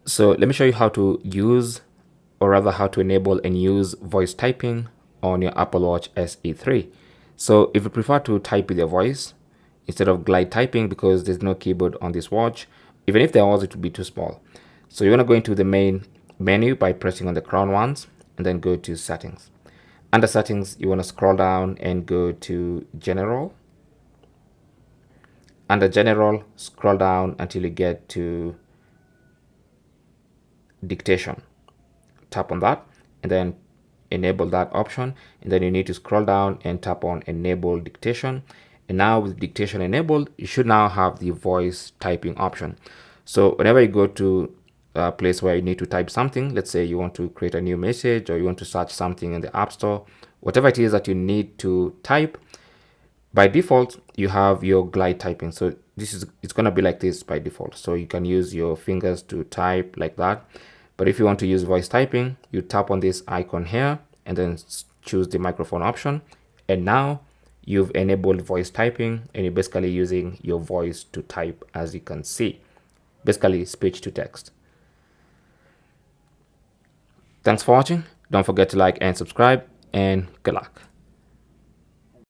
So let me show you how to use, or rather how to enable and use voice typing on your Apple Watch SE3. So if you prefer to type with your voice instead of glide typing, because there's no keyboard on this watch, even if there was, it would be too small. So you want to go into the main menu by pressing on the crown once and then go to settings. Under settings, you want to scroll down and go to general. Under general, scroll down until you get to dictation. Tap on that and then enable that option, and then you need to scroll down and tap on enable dictation. And now with dictation enabled, you should now have the voice typing option. So whenever you go to a place where you need to type something, let's say you want to create a new message or you want to search something in the App Store, whatever it is that you need to type, by default you have your glide typing. So it's going to be like this by default, so you can use your fingers to type like that. But if you want to use voice typing, you tap on this icon here and then choose the microphone option, and now you've enabled voice typing and you're basically using your voice to type, as you can see, basically speech to text. Thanks for watching. Don't forget to like and subscribe, and good luck.